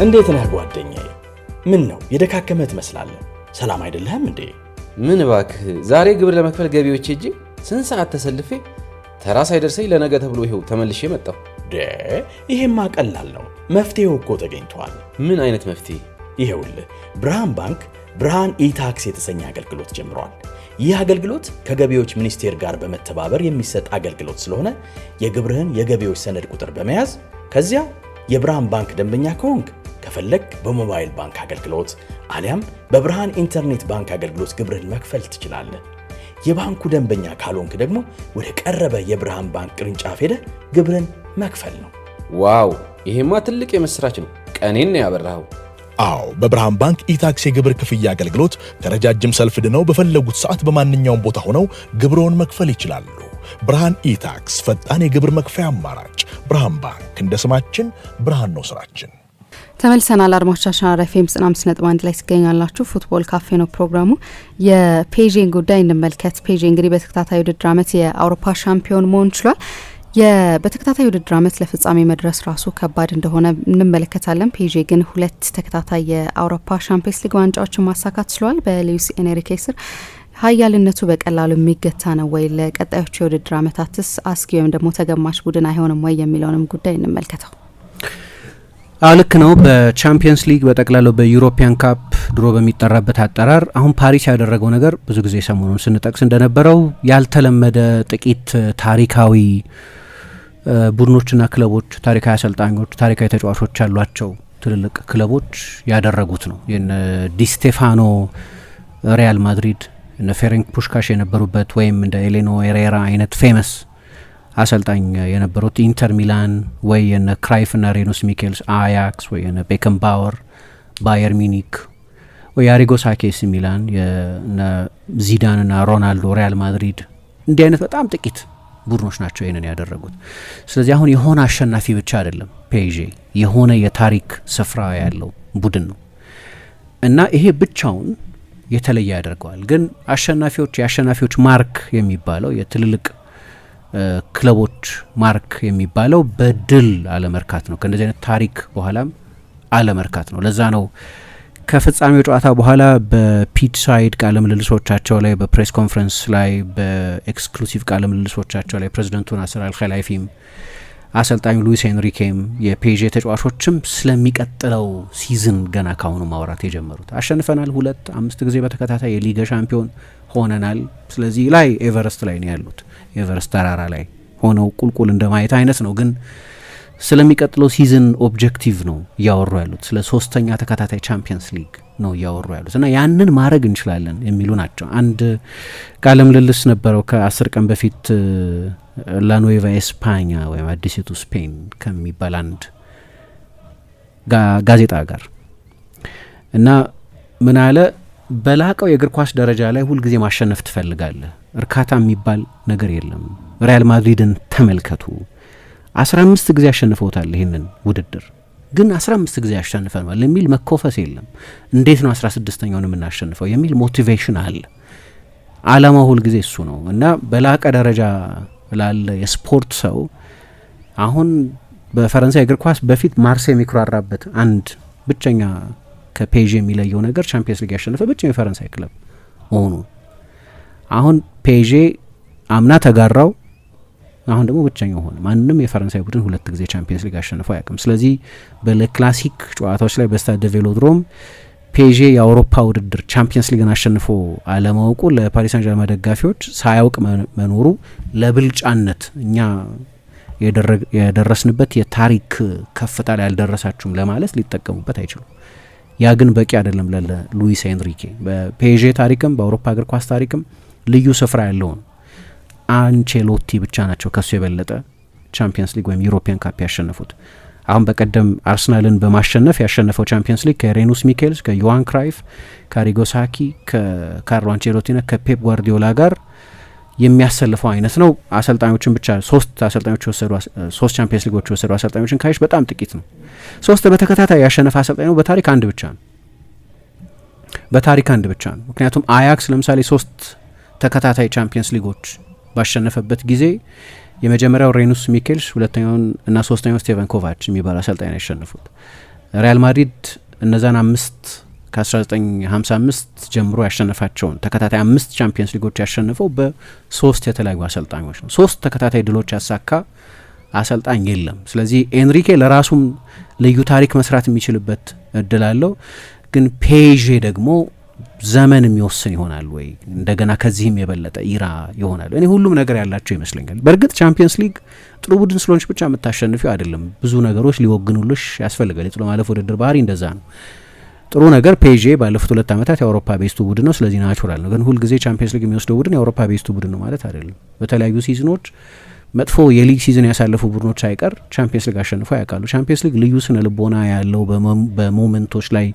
እንዴት ነህ ጓደኛዬ? ምን ነው የደካከመ ትመስላለህ? ሰላም አይደለህም እንዴ? ምን እባክህ፣ ዛሬ ግብር ለመክፈል ገቢዎች ሄጄ ስንት ሰዓት ተሰልፌ ተራ ሳይደርሰኝ ለነገ ተብሎ ይሄው ተመልሼ መጣሁ። ይሄማ ቀላል ነው፣ መፍትሄው እኮ ተገኝቷል። ምን አይነት መፍትሄ? ይሄውልህ ብርሃን ባንክ ብርሃን ኢታክስ የተሰኘ አገልግሎት ጀምሯል። ይህ አገልግሎት ከገቢዎች ሚኒስቴር ጋር በመተባበር የሚሰጥ አገልግሎት ስለሆነ የግብርህን የገቢዎች ሰነድ ቁጥር በመያዝ ከዚያ የብርሃን ባንክ ደንበኛ ከሆንክ ከፈለግ በሞባይል ባንክ አገልግሎት አሊያም በብርሃን ኢንተርኔት ባንክ አገልግሎት ግብርህን መክፈል ትችላለህ። የባንኩ ደንበኛ ካልሆንክ ደግሞ ወደ ቀረበ የብርሃን ባንክ ቅርንጫፍ ሄደህ ግብርህን መክፈል ነው። ዋው! ይሄማ ትልቅ የምስራች ነው። ቀኔን ነው ያበራኸው። አዎ፣ በብርሃን ባንክ ኢታክስ የግብር ክፍያ አገልግሎት ከረጃጅም ሰልፍ ድነው በፈለጉት ሰዓት በማንኛውም ቦታ ሆነው ግብርዎን መክፈል ይችላሉ። ብርሃን ኢታክስ ፈጣን የግብር መክፈያ አማራጭ። ብርሃን ባንክ፣ እንደ ስማችን ብርሃን ነው ስራችን። ተመልሰናል አድማጮቻችን። አርኤፍኤም 95.1 ላይ ትገኛላችሁ። ፉትቦል ካፌ ነው ፕሮግራሙ። የፔዤን ጉዳይ እንመልከት። ፔዤ እንግዲህ በተከታታይ ውድድር ዓመት የአውሮፓ ሻምፒዮን መሆን ችሏል። በተከታታይ ውድድር ዓመት ለፍጻሜ መድረስ ራሱ ከባድ እንደሆነ እንመለከታለን። ፔዤ ግን 2 ተከታታይ የአውሮፓ ሻምፒየንስ ሊግ ዋንጫዎችን ማሳካት ችሏል። በሉዊስ ኤንሪኬ ስር ሀያልነቱ በቀላሉ የሚገታ ነው ወይ? ለቀጣዮቹ የውድድር ዓመታትስ አስጊ ወይም ደግሞ ተገማች ቡድን አይሆንም ወይ የሚለውንም ጉዳይ እንመልከተው። ልክ ነው። በቻምፒየንስ ሊግ በጠቅላላው በዩሮፒያን ካፕ ድሮ በሚጠራበት አጠራር አሁን ፓሪስ ያደረገው ነገር ብዙ ጊዜ ሰሞኑን ስንጠቅስ እንደነበረው ያልተለመደ ጥቂት ታሪካዊ ቡድኖችና ክለቦች፣ ታሪካዊ አሰልጣኞች፣ ታሪካዊ ተጫዋቾች ያሏቸው ትልልቅ ክለቦች ያደረጉት ነው። የነ ዲስቴፋኖ ሪያል ማድሪድ፣ እነ ፌሬንክ ፑሽካሽ የነበሩበት ወይም እንደ ኤሌኖ ኤሬራ አይነት ፌመስ አሰልጣኝ የነበሩት ኢንተር ሚላን ወይ የነ ክራይፍ እና ሬኑስ ሚኬልስ አያክስ ወይ የነ ቤከን ባወር ባየር ሚኒክ ወይ አሪጎ ሳኬስ ሚላን የነ ዚዳን እና ሮናልዶ ሪያል ማድሪድ እንዲህ አይነት በጣም ጥቂት ቡድኖች ናቸው ይህንን ያደረጉት። ስለዚህ አሁን የሆነ አሸናፊ ብቻ አይደለም ፔዤ፣ የሆነ የታሪክ ስፍራ ያለው ቡድን ነው እና ይሄ ብቻውን የተለየ ያደርገዋል። ግን የአሸናፊዎች ማርክ የሚባለው የትልልቅ ክለቦች ማርክ የሚባለው በድል አለመርካት ነው። ከእንደዚህ አይነት ታሪክ በኋላም አለመርካት ነው። ለዛ ነው ከፍጻሜው ጨዋታ በኋላ በፒች ሳይድ ቃለ ምልልሶቻቸው ላይ፣ በፕሬስ ኮንፈረንስ ላይ፣ በኤክስክሉሲቭ ቃለ ምልልሶቻቸው ላይ ፕሬዚደንቱ ናስር አልኸላይፊም አሰልጣኙ ሉዊስ ኤንሪኬም የፔዤ ተጫዋቾችም ስለሚቀጥለው ሲዝን ገና ካሁኑ ማውራት የጀመሩት። አሸንፈናል 5 ጊዜ በተከታታይ የሊጋ ሻምፒዮን ሆነናል። ስለዚህ ላይ ኤቨረስት ላይ ነው ያሉት። ኤቨረስት ተራራ ላይ ሆነው ቁልቁል እንደማየት አይነት ነው። ግን ስለሚቀጥለው ሲዝን ኦብጀክቲቭ ነው እያወሩ ያሉት። ስለ 3ኛ ተከታታይ ቻምፒየንስ ሊግ ነው እያወሩ ያሉት እና ያንን ማድረግ እንችላለን የሚሉ ናቸው። አንድ ቃለ ምልልስ ነበረው ከ10 ቀን በፊት ላኑዌቫ ኤስፓኛ ወይም አዲሲቱ ስፔን ከሚባል አንድ ጋዜጣ ጋር እና ምን አለ፣ በላቀው የእግር ኳስ ደረጃ ላይ ሁልጊዜ ማሸነፍ ትፈልጋለህ፣ እርካታ የሚባል ነገር የለም። ሪያል ማድሪድን ተመልከቱ፣ 15 ጊዜ አሸንፈውታል ይህንን ውድድር፣ ግን 15 ጊዜ አሸንፈናል የሚል መኮፈስ የለም። እንዴት ነው 16ኛውን የምናሸንፈው የሚል ሞቲቬሽን አለ። አላማው ሁልጊዜ እሱ ነው እና በላቀ ደረጃ ላለ የስፖርት ሰው አሁን በፈረንሳይ እግር ኳስ በፊት ማርሴይ የሚኩራራበት አንድ ብቸኛ ከፔዤ የሚለየው ነገር ቻምፒየንስ ሊግ ያሸነፈ ብቸኛ የፈረንሳይ ክለብ መሆኑ። አሁን ፔዤ አምና ተጋራው፣ አሁን ደግሞ ብቸኛው ሆነ። ማንም የፈረንሳይ ቡድን 2 ጊዜ ቻምፒየንስ ሊግ አሸንፈው አያውቅም። ስለዚህ በክላሲክ ጨዋታዎች ላይ በስታድ ደ ቬሎድሮም ፔዤ የአውሮፓ ውድድር ቻምፒየንስ ሊግን አሸንፎ አለማወቁ ለፓሪስ ሳን ጀርመን ደጋፊዎች ሳያውቅ መኖሩ ለብልጫነት እኛ የደረስንበት የታሪክ ከፍታ ላይ ያልደረሳችሁም ለማለት ሊጠቀሙበት አይችሉም። ያ ግን በቂ አይደለም ለሉዊስ ኤንሪኬ። በፔዤ ታሪክም በአውሮፓ እግር ኳስ ታሪክም ልዩ ስፍራ ያለውን አንቼሎቲ ብቻ ናቸው ከሱ የበለጠ ቻምፒየንስ ሊግ ወይም ዩሮፒያን ካፕ ያሸነፉት። አሁን በቀደም አርሰናልን በማሸነፍ ያሸነፈው ቻምፒየንስ ሊግ ከሬኑስ ሚኬልስ፣ ከዮሃን ክራይፍ፣ ከአሪጎ ሳኪ፣ ከካርሎ አንቼሎቲና ከፔፕ ጓርዲዮላ ጋር የሚያሰልፈው አይነት ነው። አሰልጣኞችን ብቻ 3 አሰልጣኞች ወሰዱ፣ 3 ቻምፒየንስ ሊጎች ወሰዱ አሰልጣኞችን ካይሽ በጣም ጥቂት ነው። 3 በተከታታይ ያሸነፈ አሰልጣኝ ነው በታሪክ አንድ ብቻ ነው። ምክንያቱም አያክስ ለምሳሌ 3 ተከታታይ ቻምፒየንስ ሊጎች ባሸነፈበት ጊዜ የመጀመሪያው ሬኑስ ሚኬልስ፣ ሁለተኛውን እና ሶስተኛው ስቴቨን ኮቫች የሚባል አሰልጣኝ ያሸነፉት። ሪያል ማድሪድ እነዛን 5 ከ1955 ጀምሮ ያሸነፋቸውን ተከታታይ 5 ቻምፒየንስ ሊጎች ያሸነፈው በ3 የተለያዩ አሰልጣኞች ነው። 3 ተከታታይ ድሎች ያሳካ አሰልጣኝ የለም። ስለዚህ ኤንሪኬ ለራሱም ልዩ ታሪክ መስራት የሚችልበት እድል አለው። ግን ፔዤ ደግሞ ዘመን የሚወስን ይሆናል ወይ እንደገና ከዚህም የበለጠ ኢራ ይሆናል? እኔ ሁሉም ነገር ያላቸው ይመስለኛል። በእርግጥ ቻምፒየንስ ሊግ ጥሩ ቡድን ስለሆንሽ ብቻ የምታሸንፊው አይደለም። ብዙ ነገሮች ሊወግኑልሽ ያስፈልጋል። የጥሎ ማለፍ ውድድር ባህሪ እንደዛ ነው። ጥሩ ነገር ፔዤ ባለፉት 2 ዓመታት የአውሮፓ ቤስቱ ቡድን ነው። ስለዚህ ናቹራል ነው። ግን ሁልጊዜ ቻምፒየንስ ሊግ የሚወስደው ቡድን የአውሮፓ ቤስቱ ቡድን ነው ማለት አይደለም። በተለያዩ ሲዝኖች መጥፎ የሊግ ሲዝን ያሳለፉ ቡድኖች ሳይቀር ቻምፒየንስ ሊግ አሸንፈው ያውቃሉ። ቻምፒየንስ ሊግ ልዩ ስነ ልቦና ያለው በሞመንቶች ላይ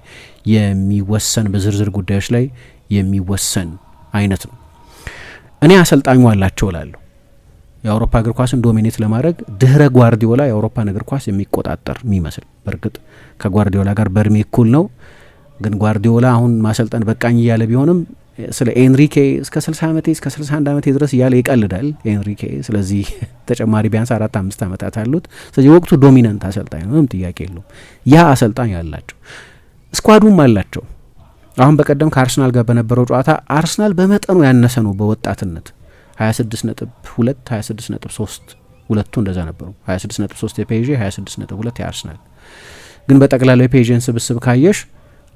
የሚወሰን በዝርዝር ጉዳዮች ላይ የሚወሰን አይነት ነው። እኔ አሰልጣኙ አላቸው እላለሁ። የአውሮፓ እግር ኳስን ዶሚኔት ለማድረግ ድህረ ጓርዲዮላ የአውሮፓን እግር ኳስ የሚቆጣጠር የሚመስል በእርግጥ ከጓርዲዮላ ጋር በእድሜ እኩል ነው። ግን ጓርዲዮላ አሁን ማሰልጠን በቃኝ እያለ ቢሆንም ስለ ኤንሪኬ እስከ 60 ዓመቴ እስከ 61 ዓመቴ ድረስ እያለ ይቀልዳል ኤንሪኬ። ስለዚህ ተጨማሪ ቢያንስ 4-5 ዓመታት አሉት። ስለዚህ ወቅቱ ዶሚናንት አሰልጣኝ ነው፣ ምንም ጥያቄ የለውም። ያ አሰልጣኝ አላቸው፣ ስኳዱም አላቸው። አሁን በቀደም ከአርሰናል ጋር በነበረው ጨዋታ አርሰናል በመጠኑ ያነሰ ነው በወጣትነት 26.2 26.3 ሁለቱ እንደዛ ነበሩ። 26.3 የፔዤ 26.2 የአርሰናል። ግን በጠቅላላው የፔዤን ስብስብ ካየሽ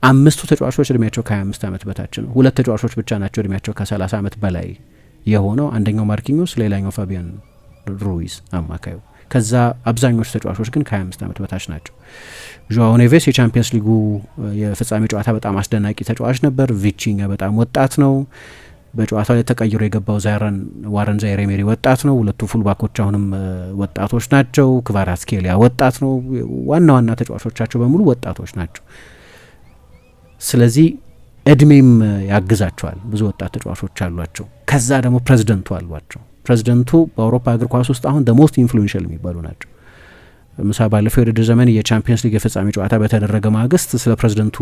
5ቱ ተጫዋቾች እድሜያቸው ከ25 ዓመት በታች ነው። 2 ተጫዋቾች ብቻ ናቸው እድሜያቸው ከ30 ዓመት በላይ የሆነው። አንደኛው ማርኪኞስ፣ ሌላኛው ፋቢያን ሩይዝ አማካዩ። ከዛ አብዛኞቹ ተጫዋቾች ግን ከ25 ዓመት በታች ናቸው። ዦአዎ ኔቬስ የቻምፒየንስ ሊጉ የፍጻሜ ጨዋታ በጣም አስደናቂ ተጫዋች ነበር። ቪቺኛ በጣም ወጣት ነው። በጨዋታው ላይ ተቀይሮ የገባው ዋረን ዛይሬ ሜሪ ወጣት ነው። 2ቱ ፉልባኮች አሁንም ወጣቶች ናቸው። ክቫራትስኬሊያ ወጣት ነው። ዋና ዋና ተጫዋቾቻቸው በሙሉ ወጣቶች ናቸው። ስለዚህ እድሜም ያግዛቸዋል። ብዙ ወጣት ተጫዋቾች አሏቸው። ከዛ ደግሞ ፕሬዚደንቱ አሏቸው። ፕሬዚደንቱ በአውሮፓ እግር ኳስ ውስጥ አሁን ሞስት ኢንፍሉዌንሻል የሚባሉ ናቸው። ምሳ ባለፈው የውድድር ዘመን የቻምፒየንስ ሊግ የፍጻሜ ጨዋታ በተደረገ ማግስት ስለ ፕሬዚደንቱ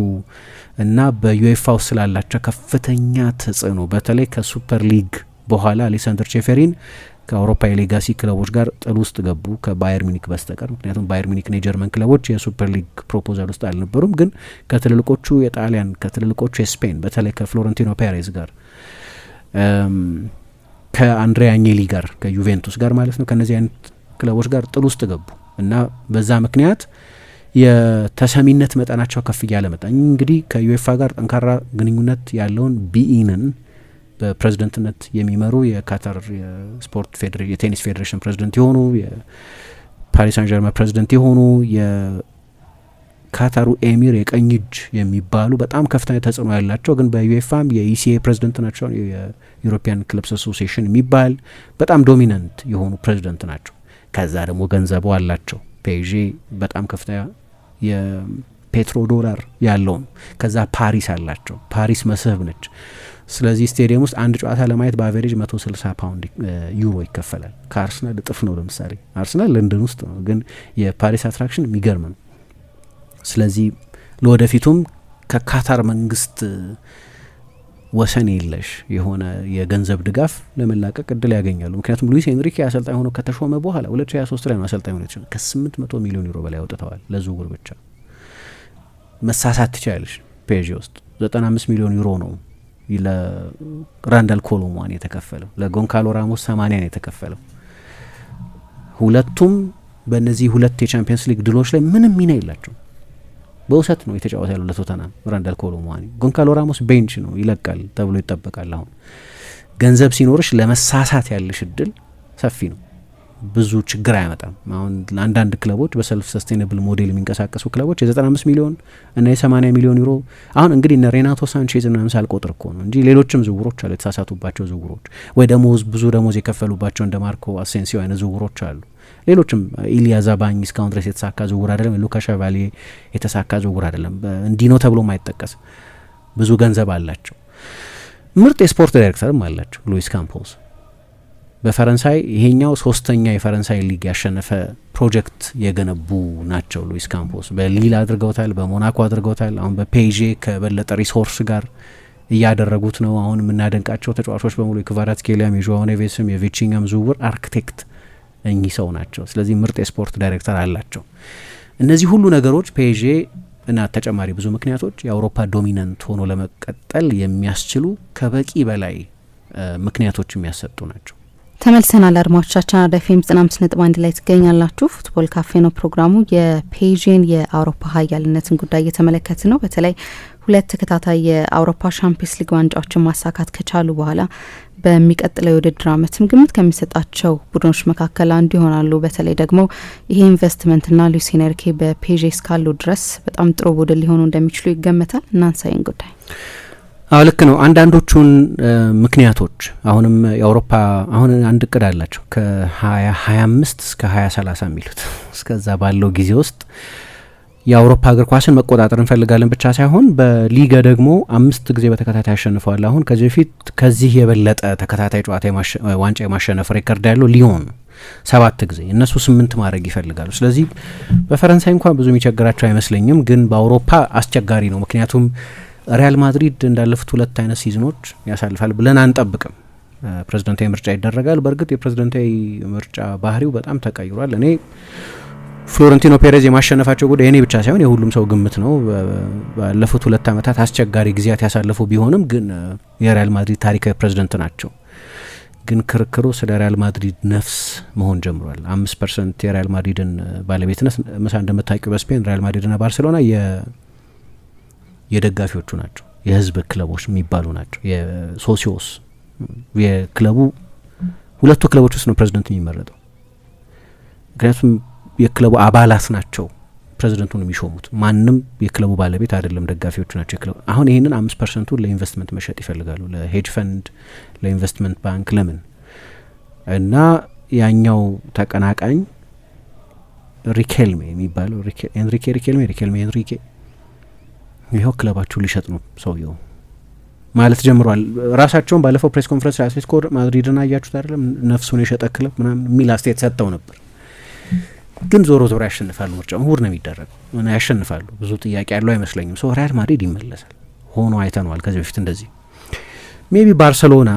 እና በዩኤፋ ውስጥ ስላላቸው ከፍተኛ ተጽዕኖ በተለይ ከሱፐር ሊግ በኋላ አሌክሳንደር ቼፌሪን ከአውሮፓ የሌጋሲ ክለቦች ጋር ጥል ውስጥ ገቡ ከባየር ሚኒክ በስተቀር። ምክንያቱም ባየር ሚኒክና የጀርመን ክለቦች የሱፐር ሊግ ፕሮፖዛል ውስጥ አልነበሩም። ግን ከትልልቆቹ የጣሊያን ከትልልቆቹ የስፔን በተለይ ከፍሎረንቲኖ ፔሬዝ ጋር ከአንድሬ አኘሊ ጋር ከዩቬንቱስ ጋር ማለት ነው ከነዚህ አይነት ክለቦች ጋር ጥል ውስጥ ገቡ እና በዛ ምክንያት የተሰሚነት መጠናቸው ከፍ እያለ መጣ። እንግዲህ ከዩኤፋ ጋር ጠንካራ ግንኙነት ያለውን ቢኢንን በፕሬዝደንትነት የሚመሩ የካታር የስፖርት የቴኒስ ፌዴሬሽን ፕሬዝደንት የሆኑ የፓሪስ ሳን ጀርመን ፕሬዝደንት የሆኑ የካታሩ ኤሚር የቀኝ እጅ የሚባሉ በጣም ከፍተኛ ተጽዕኖ ያላቸው ግን በዩኤፋም የኢሲኤ ፕሬዝደንት ናቸው። የዩሮፒያን ክለብስ አሶሲዬሽን የሚባል በጣም ዶሚናንት የሆኑ ፕሬዝደንት ናቸው። ከዛ ደግሞ ገንዘቡ አላቸው። ፔዤ በጣም ከፍተኛ የፔትሮ ዶላር ያለው ነው። ከዛ ፓሪስ አላቸው። ፓሪስ መስህብ ነች። ስለዚህ ስቴዲየም ውስጥ አንድ ጨዋታ ለማየት በአቬሬጅ 160 ፓውንድ ዩሮ ይከፈላል። ከአርሰናል እጥፍ ነው። ለምሳሌ አርሰናል ለንደን ውስጥ ነው፣ ግን የፓሪስ አትራክሽን የሚገርም ነው። ስለዚህ ለወደፊቱም ከካታር መንግስት ወሰን የለሽ የሆነ የገንዘብ ድጋፍ ለመላቀቅ እድል ያገኛሉ። ምክንያቱም ሉዊስ ኤንሪኬ አሰልጣኝ ሆኖ ከተሾመ በኋላ 2023 ላይ ነው አሰልጣኝ ሆኖ የተሾመ። ከ800 ሚሊዮን ዩሮ በላይ አውጥተዋል ለዝውውር ብቻ። መሳሳት ትችላለች። ፔዤ ውስጥ 95 ሚሊዮን ዩሮ ነው ለራንዳል ኮሎሙዋኒ የተከፈለው፣ ለጎንካሎ ራሞስ 80 ነው የተከፈለው። ሁለቱም በእነዚህ 2 የቻምፒየንስ ሊግ ድሎች ላይ ምንም ሚና የላቸው። በውሰት ነው የተጫወተ ያለው ለቶተናም ራንዳል ኮሎሙዋኒ። ጎንካሎ ራሞስ ቤንች ነው ይለቃል ተብሎ ይጠበቃል። አሁን ገንዘብ ሲኖርሽ ለመሳሳት ያለሽ እድል ሰፊ ነው፣ ብዙ ችግር አያመጣም። አሁን አንዳንድ ክለቦች በሰልፍ ሰስቴናብል ሞዴል የሚንቀሳቀሱ ክለቦች የ95 ሚሊዮን እና የ80 ሚሊዮን ዩሮ አሁን እንግዲህ እነ ሬናቶ ሳንቼዝ እና ምሳል ቆጥር እኮ ነው እንጂ ሌሎችም ዝውውሮች አሉ፣ የተሳሳቱባቸው ዝውውሮች ወይ ብዙ ደሞዝ የከፈሉባቸው እንደ ማርኮ አሴንሲዮ አይነት ዝውውሮች አሉ። ሌሎችም ኢሊያ ዛባኝ እስካሁን ድረስ የተሳካ ዝውውር አይደለም። ሉካ ሻቫሊዬ የተሳካ ዝውውር አይደለም። እንዲህ ነው ተብሎም አይጠቀስም። ብዙ ገንዘብ አላቸው። ምርጥ የስፖርት ዳይሬክተርም አላቸው። ሉዊስ ካምፖስ በፈረንሳይ ይሄኛው 3ኛ የፈረንሳይ ሊግ ያሸነፈ ፕሮጀክት የገነቡ ናቸው። ሉዊስ ካምፖስ በሊል አድርገውታል፣ በሞናኮ አድርገውታል። አሁን በፔዤ ከበለጠ ሪሶርስ ጋር እያደረጉት ነው። አሁን የምናደንቃቸው ተጫዋቾች በሙሉ የክቫራትስኬሊያም የዦአዎ ኔቬስም የቪቺኛም ዝውውር አርክቴክት እኚህ ሰው ናቸው። ስለዚህ ምርጥ የስፖርት ዳይሬክተር አላቸው። እነዚህ ሁሉ ነገሮች ፔዤ እና ተጨማሪ ብዙ ምክንያቶች የአውሮፓ ዶሚናንት ሆኖ ለመቀጠል የሚያስችሉ ከበቂ በላይ ምክንያቶች የሚያሰጡ ናቸው። ተመልሰናል አድማጮቻችን። አራዳ ኤፍ ኤም 95.1 ላይ ትገኛላችሁ። ፉትቦል ካፌ ነው ፕሮግራሙ። የፔዥን የአውሮፓ ሀያልነትን ጉዳይ እየተመለከት ነው። በተለይ 2 ተከታታይ የአውሮፓ ሻምፒየንስ ሊግ ዋንጫዎችን ማሳካት ከቻሉ በኋላ በሚቀጥለው የውድድር ዓመትም ግምት ከሚሰጣቸው ቡድኖች መካከል አንዱ ይሆናሉ። በተለይ ደግሞ ይሄ ኢንቨስትመንትና ሉዊስ ኤንሪኬ በፔዤ እስካሉ ድረስ በጣም ጥሩ ቡድን ሊሆኑ እንደሚችሉ ይገመታል። እናንሳይን ጉዳይ ልክ ነው። አንዳንዶቹን ምክንያቶች አሁንም የአውሮፓ አሁን አንድ እቅድ አላቸው ከ2025 እስከ 2030 የሚሉት እስከዛ ባለው ጊዜ ውስጥ የአውሮፓ እግር ኳስን መቆጣጠር እንፈልጋለን ብቻ ሳይሆን በሊጋ ደግሞ 5 ጊዜ በተከታታይ አሸንፈዋል። አሁን ከዚህ በፊት ከዚህ የበለጠ ተከታታይ ጨዋታ ዋንጫ የማሸነፍ ሬከርድ ያለው ሊዮን 7 ጊዜ፣ እነሱ 8 ማድረግ ይፈልጋሉ። ስለዚህ በፈረንሳይ እንኳን ብዙ የሚቸግራቸው አይመስለኝም፣ ግን በአውሮፓ አስቸጋሪ ነው። ምክንያቱም ሪያል ማድሪድ እንዳለፉት 2 አይነት ሲዝኖች ያሳልፋል ብለን አንጠብቅም። ፕሬዝዳንታዊ ምርጫ ይደረጋል። በእርግጥ የፕሬዝዳንታዊ ምርጫ ባህሪው በጣም ተቀይሯል። እኔ ፍሎረንቲኖ ፔሬዝ የማሸነፋቸው ጉዳይ የኔ ብቻ ሳይሆን የሁሉም ሰው ግምት ነው። ባለፉት 2 ዓመታት አስቸጋሪ ጊዜያት ያሳለፉ ቢሆንም ግን የሪያል ማድሪድ ታሪካዊ ፕሬዝዳንት ናቸው። ግን ክርክሩ ስለ ሪያል ማድሪድ ነፍስ መሆን ጀምሯል። 5% የሪያል ማድሪድን ባለቤትነት ምሳ እንደምታውቂው በስፔን ሪያል ማድሪድና ባርሴሎና የደጋፊዎቹ ናቸው፣ የህዝብ ክለቦች የሚባሉ ናቸው። የሶሲዮስ የክለቡ 2 ክለቦች ውስጥ ነው ፕሬዝዳንት የሚመረጠው። ምክንያቱም የክለቡ አባላት ናቸው ፕሬዝዳንቱን የሚሾሙት። ማንም የክለቡ ባለቤት አይደለም፣ ደጋፊዎቹ ናቸው የክለቡ። አሁን ይህንን 5% ለኢንቨስትመንት መሸጥ ይፈልጋሉ፣ ለሄጅ ፈንድ፣ ለኢንቨስትመንት ባንክ። ለምን እና ያኛው ተቀናቃኝ ሪኬልሜ የሚባለው ኤንሪኬ ይኸው ክለባችሁ ሊሸጥ ነው ሰውየው ማለት ጀምሯል። ራሳቸውን ባለፈው ፕሬስ ኮንፈረንስ አትሌቲኮ ማድሪድን አያችሁት አይደለም ነፍሱን የሸጠ ክለብ ምናምን የሚል አስተያየት ሰጥተው ነበር። ግን ዞሮ ያሸንፋሉ። ምርጫው እሁድ ነው የሚደረገው እና ያሸንፋሉ። ብዙ ጥያቄ ያለው አይመስለኝም። ሶ ሪያል ማድሪድ ይመለሳል ሆኖ አይተነዋል ከዚህ በፊት እንደዚህ። ሜቢ ባርሰሎና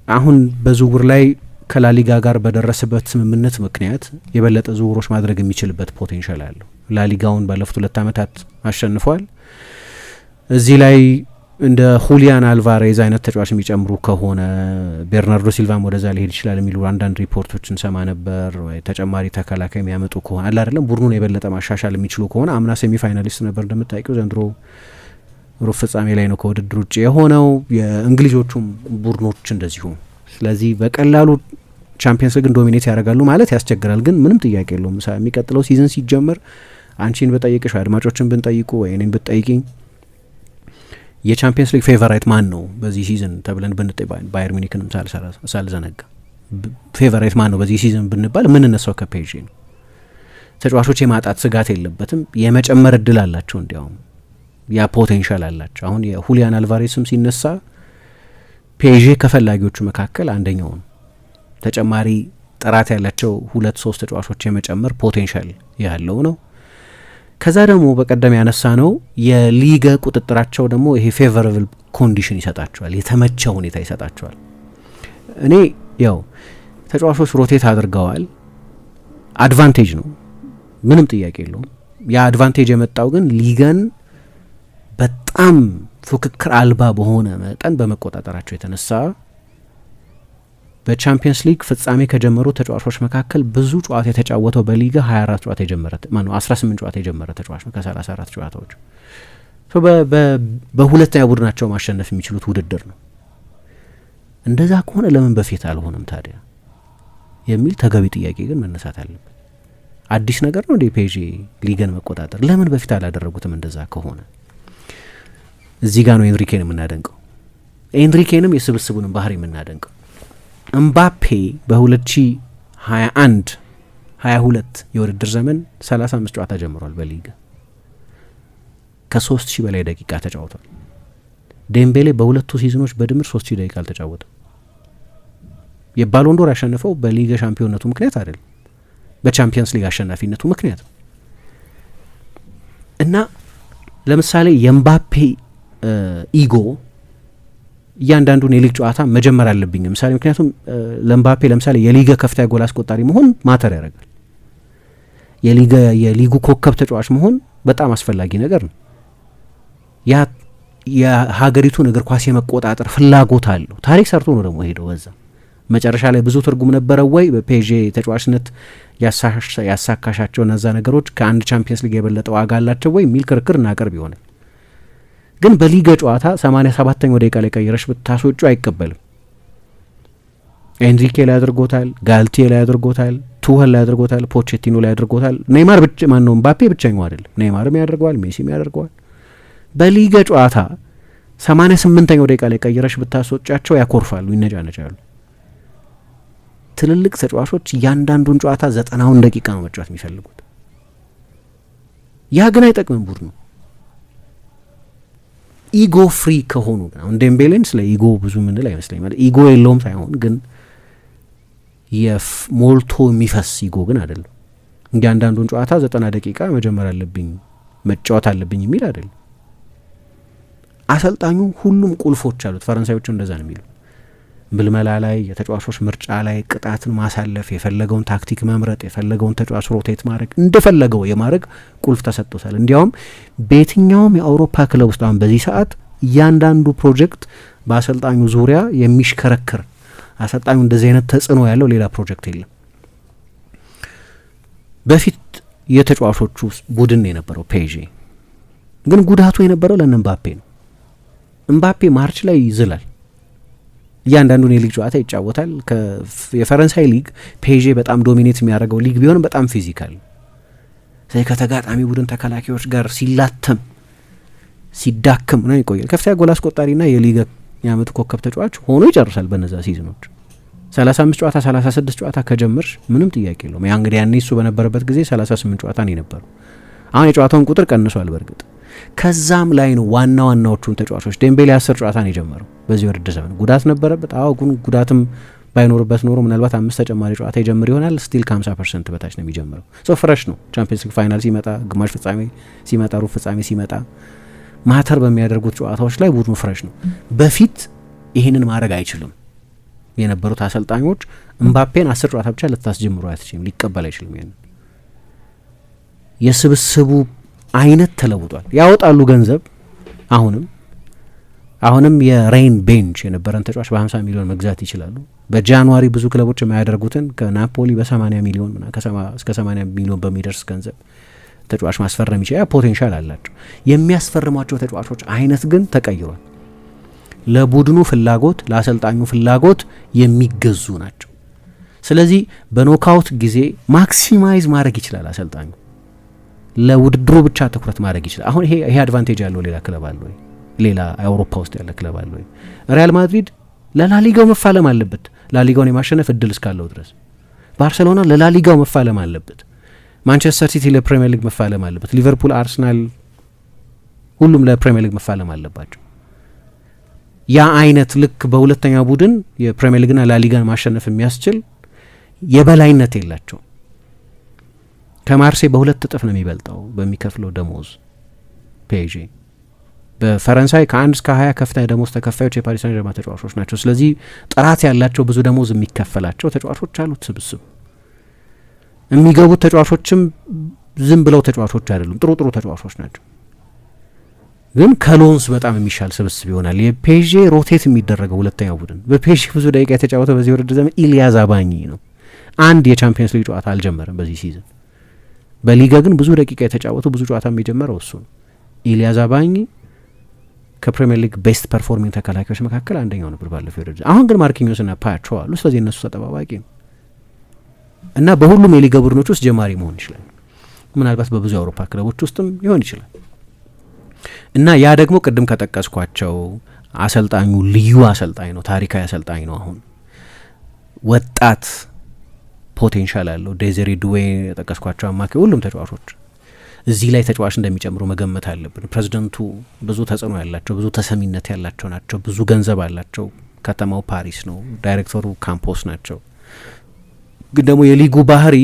አሁን በዝውውር ላይ ከላሊጋ ጋር በደረሰበት ስምምነት ምክንያት የበለጠ ዝውውሮች ማድረግ የሚችልበት ፖቴንሻል አለው። ላሊጋውን ባለፉት 2 ዓመታት አሸንፏል። እዚህ ላይ እንደ ሁሊያን አልቫሬዝ አይነት ተጫዋች የሚጨምሩ ከሆነ ቤርናርዶ ሲልቫም ወደዛ ሊሄድ ይችላል የሚሉ አንዳንድ ሪፖርቶችን ሰማ ነበር። ወይ ተጨማሪ ተከላካይ የሚያመጡ ከሆነ አለ አይደለም ቡድኑን የበለጠ ማሻሻል የሚችሉ ከሆነ አምና ሴሚ ፋይናሊስት ነበር እንደምታውቂው፣ ዘንድሮ ሩብ ፍጻሜ ላይ ነው ከውድድር ውጭ የሆነው። የእንግሊዞቹም ቡድኖች እንደዚሁ። ስለዚህ በቀላሉ ቻምፒየንስ ሊግን ዶሚኔት ያደርጋሉ ማለት ያስቸግራል። ግን ምንም ጥያቄ የለውም የሚቀጥለው ሲዝን ሲጀመር አንቺን በጠይቅሽ አድማጮችን ብንጠይቁ ወይ እኔን ብትጠይቂኝ የቻምፒየንስ ሊግ ፌቨራይት ማን ነው በዚህ ሲዝን ተብለን ብንጠይቅ ባየር ሚኒክንም ሳልዘነጋ ፌቨራይት ማን ነው በዚህ ሲዝን ብንባል የምንነሳው ከፔዤ ነው። ተጫዋቾች የማጣት ስጋት የለበትም፣ የመጨመር እድል አላቸው፣ እንዲያውም ያ ፖቴንሻል አላቸው። አሁን የሁሊያን አልቫሬስም ሲነሳ ፔዤ ከፈላጊዎቹ መካከል አንደኛው ነው። ተጨማሪ ጥራት ያላቸው 2-3 ተጫዋቾች የመጨመር ፖቴንሻል ያለው ነው። ከዛ ደግሞ በቀደም ያነሳ ነው የሊጋ ቁጥጥራቸው ደግሞ ይሄ ፌቨራብል ኮንዲሽን ይሰጣቸዋል፣ የተመቸ ሁኔታ ይሰጣቸዋል። እኔ ያው ተጫዋቾች ሮቴት አድርገዋል፣ አድቫንቴጅ ነው፣ ምንም ጥያቄ የለውም። ያ አድቫንቴጅ የመጣው ግን ሊጋን በጣም ፉክክር አልባ በሆነ መጠን በመቆጣጠራቸው የተነሳ በቻምፒየንስ ሊግ ፍጻሜ ከጀመሩ ተጫዋቾች መካከል ብዙ ጨዋታ የተጫወተው በሊጋ 24 ጨዋታ የጀመረ 18 ጨዋታ የጀመረ ተጫዋች ነው ከ34 ጨዋታዎች። በሁለተኛ ቡድናቸው ማሸነፍ የሚችሉት ውድድር ነው። እንደዛ ከሆነ ለምን በፊት አልሆነም ታዲያ የሚል ተገቢ ጥያቄ ግን መነሳት አለበት። አዲስ ነገር ነው እንዴ ፔዤ ሊጋን መቆጣጠር? ለምን በፊት አላደረጉትም? እንደዛ ከሆነ እዚህ ጋር ነው ኤንሪኬን የምናደንቀው፣ ኤንሪኬንም የስብስቡንም ባህሪ የምናደንቀው። እምባፔ በ2021-22 የውድድር ዘመን 35 ጨዋታ ጀምሯል በሊጋ ከ3000 በላይ ደቂቃ ተጫውቷል። ዴምቤሌ በሁለቱ ሲዝኖች በድምር 3000 ደቂቃ አልተጫወተም። የባሎንዶር ያሸነፈው በሊጋ ሻምፒዮንነቱ ምክንያት አይደለም፣ በቻምፒየንስ ሊግ አሸናፊነቱ ምክንያት ነው። እና ለምሳሌ የእምባፔ ኢጎ እያንዳንዱን የሊግ ጨዋታ መጀመር አለብኝ ለምሳሌ፣ ምክንያቱም ለምባፔ ለምሳሌ የሊጋ ከፍተኛ ጎል አስቆጣሪ መሆን ማተር ያደርጋል። የሊጉ ኮከብ ተጫዋች መሆን በጣም አስፈላጊ ነገር ነው። ያ የሀገሪቱን እግር ኳስ የመቆጣጠር ፍላጎት አለው። ታሪክ ሰርቶ ነው ደግሞ ሄደው በዛ መጨረሻ ላይ ብዙ ትርጉም ነበረው ወይ በፔዤ ተጫዋችነት ያሳካሻቸው እነዛ ነገሮች ከአንድ ቻምፒየንስ ሊግ የበለጠ ዋጋ አላቸው ወይ የሚል ክርክር እናቀርብ ይሆናል። ግን በሊገ ጨዋታ 87ኛው ደቂቃ ላይ ቀይረሽ ብታስወጩ አይቀበልም። ኤንሪኬ ላይ አድርጎታል፣ ጋልቲዬ ላይ አድርጎታል፣ ቱኸል ላይ አድርጎታል፣ ፖቼቲኖ ላይ አድርጎታል። ኔይማር ብቻ ማነው ምባፔ ብቻኛው አይደለም። ኔይማርም ያደርገዋል፣ ሜሲም ያደርገዋል። በሊገ ጨዋታ 88ኛው ደቂቃ ላይ ቀይረሽ ብታስወጫቸው ያኮርፋሉ፣ ይነጫነጫሉ። ትልልቅ ተጫዋቾች እያንዳንዱን ጨዋታ 90 ደቂቃ ነው መጫወት የሚፈልጉት። ያ ግን አይጠቅምም ቡድኑ ኢጎ ፍሪ ከሆኑ። አሁን ዴምቤሌን ስለ ኢጎ ብዙ ምንል አይመስለኝ ማለት ኢጎ የለውም ሳይሆን ግን የሞልቶ የሚፈስ ኢጎ ግን አይደለም። እያንዳንዱን ጨዋታ 90 ደቂቃ መጀመር አለብኝ መጫወት አለብኝ የሚል አይደለም። አሰልጣኙ ሁሉም ቁልፎች አሉት። ፈረንሳዮቹ እንደዛ ነው የሚሉ ምልመላ ላይ፣ የተጫዋቾች ምርጫ ላይ፣ ቅጣትን ማሳለፍ፣ የፈለገውን ታክቲክ መምረጥ፣ የፈለገውን ተጫዋች ሮቴት ማድረግ፣ እንደፈለገው የማድረግ ቁልፍ ተሰጥቶታል። እንዲያውም በየትኛውም የአውሮፓ ክለብ ውስጥ አሁን በዚህ ሰዓት እያንዳንዱ ፕሮጀክት በአሰልጣኙ ዙሪያ የሚሽከረክር አሰልጣኙ እንደዚህ አይነት ተጽዕኖ ያለው ሌላ ፕሮጀክት የለም። በፊት የተጫዋቾቹ ቡድን የነበረው ፔዤ ግን ጉዳቱ የነበረው ለእምባፔ ነው። እምባፔ ማርች ላይ ይዝላል፣ እያንዳንዱን የሊግ ጨዋታ ይጫወታል። የፈረንሳይ ሊግ ፔዤ በጣም ዶሚኔት የሚያደርገው ሊግ ቢሆንም በጣም ፊዚካል፣ ስለዚህ ከተጋጣሚ ቡድን ተከላካዮች ጋር ሲላተም ሲዳክም ነው ይቆያል። ከፍተኛ ጎል አስቆጣሪና የሊግ የዓመቱ ኮከብ ተጫዋች ሆኖ ይጨርሳል። በነዛ ሲዝኖች 35 ጨዋታ 36 ጨዋታ ከጀመርሽ ምንም ጥያቄ የለውም። ያ እንግዲህ ያኔ እሱ በነበረበት ጊዜ 38 ጨዋታ ነው የነበረው። አሁን የጨዋታውን ቁጥር ቀንሷል በእርግጥ። ከዛም ላይ ነው ዋና ዋናዎቹን ተጫዋቾች ዴምቤሌ 10 ጨዋታ ነው የጀመረው በዚህ ውድድር ዘመን። ጉዳት ነበረበት። አዎ ግን ጉዳትም ባይኖርበት ኖሮ ምናልባት 5 ተጨማሪ ጨዋታ ይጀምር ይሆናል። ስቲል ከ50% በታች ነው የሚጀምረው። ሶ ፍረሽ ነው። ቻምፒየንስ ሊግ ፋይናል ሲመጣ፣ ግማሽ ፍጻሜ ሲመጣ፣ ሩብ ፍጻሜ ሲመጣ ማተር በሚያደርጉት ጨዋታዎች ላይ ቡድኑ ፍረሽ ነው። በፊት ይህንን ማድረግ አይችልም የነበሩት አሰልጣኞች። እምባፔን 10 ጨዋታ ብቻ ልታስጀምሩ አትችልም፣ ሊቀበል አይችልም። ይሄን የስብስቡ አይነት ተለውጧል። ያወጣሉ ገንዘብ። አሁንም የሬን ቤንች የነበረን ተጫዋች በ50 ሚሊዮን መግዛት ይችላሉ። በጃንዋሪ ብዙ ክለቦች የማያደርጉትን ከናፖሊ በ80 ሚሊዮን እስከ 80 ሚሊዮን በሚደርስ ገንዘብ ተጫዋች ማስፈረም ይችላል። ፖቴንሻል አላቸው። የሚያስፈርሟቸው ተጫዋቾች አይነት ግን ተቀይሯል። ለቡድኑ ፍላጎት፣ ለአሰልጣኙ ፍላጎት የሚገዙ ናቸው። ስለዚህ በኖካውት ጊዜ ማክሲማይዝ ማድረግ ይችላል አሰልጣኙ። ለውድድሩ ብቻ ትኩረት ማድረግ ይችላል። አሁን ይሄ አድቫንቴጅ ያለው ሌላ ክለብ አለ ወይ? ሌላ አውሮፓ ውስጥ ያለ ክለብ አለ ወይ? ሪያል ማድሪድ ለላሊጋው መፋለም አለበት፣ ላሊጋውን የማሸነፍ እድል እስካለው ድረስ። ባርሴሎና ለላሊጋው መፋለም አለበት። ማንቸስተር ሲቲ ለፕሪሚየር ሊግ መፋለም አለበት። ሊቨርፑል፣ አርሰናል ሁሉም ለፕሪሚየር ሊግ መፋለም አለባቸው። ያ አይነት ልክ በሁለተኛ ቡድን የፕሪሚየር ሊግና ላሊጋን ማሸነፍ የሚያስችል የበላይነት የላቸው። ከማርሴ በሁለት እጥፍ ነው የሚበልጠው በሚከፍለው ደሞዝ ፔዤ። በፈረንሳይ ከ1 እስከ 20 ከፍተኛ ደሞዝ ተከፋዮች የፓሪስ ሳን ጀርማን ተጫዋቾች ናቸው። ስለዚህ ጥራት ያላቸው ብዙ ደሞዝ የሚከፈላቸው ተጫዋቾች አሉት ስብስብ። የሚገቡት ተጫዋቾችም ዝም ብለው ተጫዋቾች አይደሉም፣ ጥሩ ተጫዋቾች ናቸው። ግን ከሎንስ በጣም የሚሻል ስብስብ ይሆናል። የፔዤ ሮቴት የሚደረገው ሁለተኛ ቡድን በፔዤ ብዙ ደቂቃ የተጫወተው በዚህ ውድድር ዘመን ኢልያ ዛባኝ ነው። አንድ የቻምፒየንስ ሊግ ጨዋታ አልጀመረም በዚህ ሲዝን። በሊጋ ግን ብዙ ደቂቃ የተጫወተው ብዙ ጨዋታ የሚጀመረው እሱ ነው። ኢልያ ዛባኝ ከፕሪሚየር ሊግ ቤስት ፐርፎርሚንግ ተከላካዮች መካከል አንደኛው ነበር ባለፈው ውድድር። አሁን ግን ማርኪኞስና ፓቾ አሉ። ስለዚህ እነሱ ተጠባባቂ ነው እና በሁሉም የሊጋ ቡድኖች ውስጥ ጀማሪ መሆን ይችላል። ምናልባት በብዙ የአውሮፓ ክለቦች ውስጥም ሊሆን ይችላል። እና ያ ደግሞ ቅድም ከጠቀስኳቸው አሰልጣኙ ልዩ አሰልጣኝ ነው፣ ታሪካዊ አሰልጣኝ ነው። አሁን ወጣት ፖቴንሻል አለው። ዴዚሬ ዱዌ የጠቀስኳቸው አማካይ ሁሉም ተጫዋቾች እዚህ ላይ ተጫዋች እንደሚጨምሩ መገመት አለብን። ፕሬዚደንቱ ብዙ ተጽዕኖ ያላቸው፣ ብዙ ተሰሚነት ያላቸው ናቸው። ብዙ ገንዘብ አላቸው። ከተማው ፓሪስ ነው። ዳይሬክተሩ ካምፖስ ናቸው። ግን ደግሞ የሊጉ ባህሪ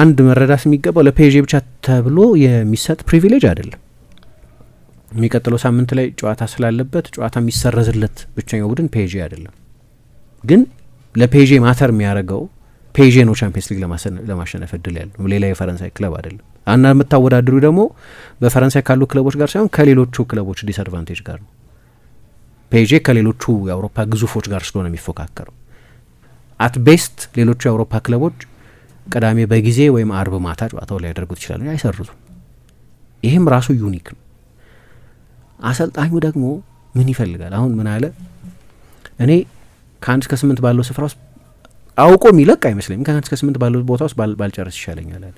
አንድ መረዳት የሚገባው ለፔዤ ብቻ ተብሎ የሚሰጥ ፕሪቪሌጅ አይደለም። የሚቀጥለው ሳምንት ላይ ጨዋታ ስላለበት ጨዋታ የሚሰረዝለት ብቸኛው ቡድን ፔዤ አይደለም። ግን ለፔዤ ማተር የሚያደርገው ፔዤ ነው ቻምፒየንስ ሊግ ለማሸነፍ እድል ያለው፣ ሌላ የፈረንሳይ ክለብ አይደለም። እና የምታወዳድሩ ደግሞ በፈረንሳይ ካሉ ክለቦች ጋር ሳይሆን ከሌሎቹ ክለቦች ዲስአድቫንቴጅ ጋር ነው። ፔዤ ከሌሎቹ የአውሮፓ ግዙፎች ጋር ስለሆነ የሚፎካከረው። አት ቤስት ሌሎቹ የአውሮፓ ክለቦች ቅዳሜ በጊዜ ወይም አርብ ማታ ጨዋታው ላይ ያደርጉት ይችላሉ፣ አይሰርዙም። ይህም ራሱ ዩኒክ ነው። አሰልጣኙ ደግሞ ምን ይፈልጋል? አሁን ምን አለ፣ እኔ ከ1 እስከ 8 ባለው ስፍራ ውስጥ አውቆ የሚለቅ አይመስለኝም። ከ1 እስከ 8 ባለው ቦታ ውስጥ ባልጨረስ ይሻለኛል አለ።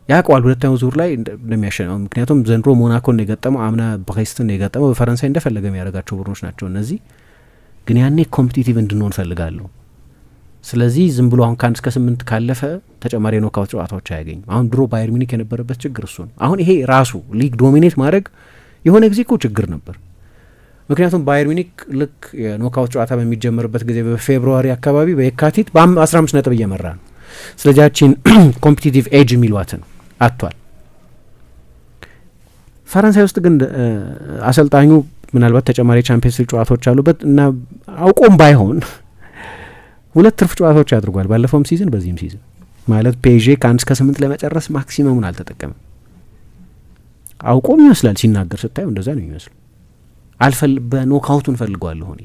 ያውቀዋል ሁለተኛው ዙር ላይ እንደሚያሸንፈው። ምክንያቱም ዘንድሮ ሞናኮን የገጠመው፣ አምና ብሬስትን የገጠመው፣ በፈረንሳይ እንደፈለገ የሚያደርጋቸው ቡድኖች ናቸው እነዚህ። ግን ያኔ ኮምፒቲቲቭ እንድንሆን ፈልጋለሁ። ስለዚህ ዝም ብሎ አሁን ከ1 እስከ 8 ካለፈ ተጨማሪ የኖካውት ጨዋታዎች አያገኝም። አሁን ድሮ ባየር ሚኒክ የነበረበት ችግር እሱ ነው። አሁን ይሄ ራሱ ሊግ ዶሚኔት ማድረግ የሆነ ጊዜ እኮ ችግር ነበር። ምክንያቱም ባየር ሚኒክ ልክ የኖካውት ጨዋታ በሚጀምርበት ጊዜ በፌብሩዋሪ አካባቢ በየካቲት በ15 ነጥብ እየመራ ነው። ስለዚህ ያቺን ኮምፒቲቲቭ ኤጅ የሚሏትን አጥቷል። ፈረንሳይ ውስጥ ግን አሰልጣኙ ምናልባት ተጨማሪ ቻምፒየንስ ሊግ ጨዋታዎች አሉበት እና አውቆም ባይሆን 2 ትርፍ ጨዋታዎች አድርጓል። ባለፈውም ሲዝን በዚህም ሲዝን ማለት ፔዤ ከ1 እስከ 8 ለመጨረስ ማክሲመሙን አልተጠቀመም። አውቆም ይመስላል ሲናገር ስታዩ እንደዛ ነው የሚመስለው። በኖካውቱን ፈልገዋለሁ እኔ